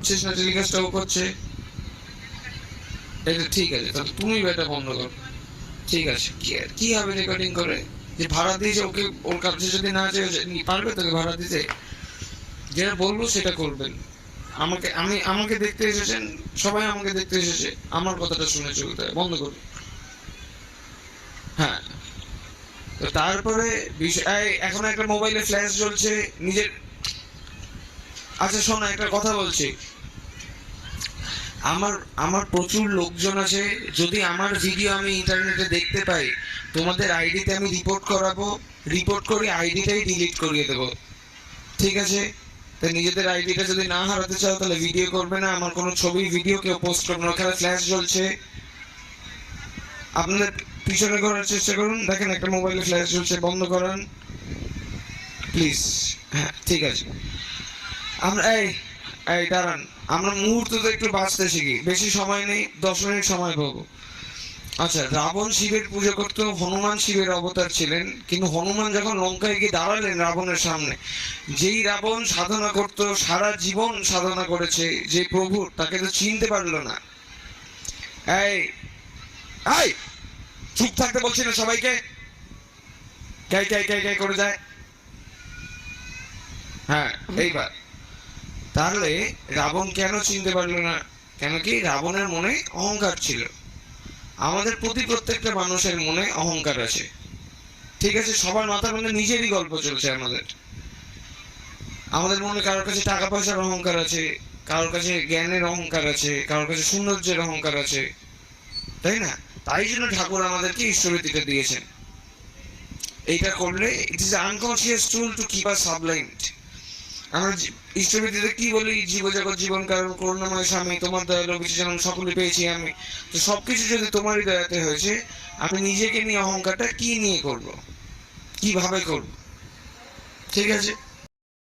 করছিস না, টেলিকাস্টটাও করছে, এটা ঠিক আছে, তাহলে তুমি এটা বন্ধ করো। ঠিক আছে, কি হবে রেকর্ডিং করে? যে ভাড়া দিয়েছে ওকে, ওর কাছে যদি না আছে পারবে তোকে ভাড়া দিতে? যেটা বলবো সেটা করবেন। আমাকে দেখতে এসেছেন, সবাই আমাকে দেখতে এসেছে, আমার কথাটা শুনে চলতে হয়, বন্ধ করুন। হ্যাঁ, তো তারপরে বিষয় এখন একটা মোবাইলে ফ্ল্যাশ জ্বলছে নিজের। আচ্ছা শোনো, একটা কথা বলছি। আমার আমার প্রচুর লোকজন আছে, যদি আমার ভিডিও আমি ইন্টারনেটে দেখতে পাই, তোমাদের আইডিতে আমি রিপোর্ট করাবো, রিপোর্ট করে আইডিটাই ডিলিট করিয়ে দেবো। ঠিক আছে? তো নিজেদের আইডিটা যদি না হারাতে চাও তাহলে ভিডিও করবে না, আমার কোনো ছবি ভিডিও কেউ পোস্ট করবে না। ওখানে ফ্ল্যাশ জ্বলছে, আপনাদের পিছনে করার চেষ্টা করুন, দেখেন একটা মোবাইলে ফ্ল্যাশ জ্বলছে, বন্ধ করান প্লিজ। হ্যাঁ ঠিক আছে। আমরা এই এই দাঁড়ান, আমরা মুহূর্ততে একটু বাঁচতে শিখি, বেশি সময় নেই, 10 মিনিট সময় পাবো। আচ্ছা, রাবণ শিবের পুজো করত, হনুমান শিবের অবতার ছিলেন, কিন্তু হনুমান যখন লঙ্কায় গিয়ে দাঁড়ালেন রাবণের সামনে, যেই রাবণ সাধনা করত, সারা জীবন সাধনা করেছে যে প্রভু, তাকে তো চিনতে পারলো না। এই এই চুপ থাকতে বলছি না সবাইকে, কাই কাই কাই কাই করে যায়। হ্যাঁ, এইবার তাহলে রাবণ কেন চিনতে পারলো না? কেন কি? রাবণের মনে অহংকার ছিল। আমাদের প্রত্যেকটা মানুষের মনে অহংকার আছে, ঠিক আছে? সবার মাথার মধ্যে নিজেরই গল্প চলছে। আমাদের আমাদের মনে কারোর কাছে টাকা পয়সার অহংকার আছে, কারোর কাছে জ্ঞানের অহংকার আছে, কারোর কাছে সৌন্দর্যের অহংকার আছে, তাই না? তাই জন্য ঠাকুর আমাদেরকে ঈশ্বরীতিটা দিয়েছেন। এইটা করলে it is unconscious tool to keep us sublimed. আমরা ঈশ্বরীতিতে কি বলি? জীবজগৎ জীবন কারণ করুণাময় স্বামী, তোমার দয়ালু বিশেষণ সকলে পেয়েছি আমি। তো সবকিছু যদি তোমারই দয়াতে হয়েছে, আমি নিজেকে নিয়ে অহংকারটা কি নিয়ে করব, কিভাবে করব? ঠিক আছে?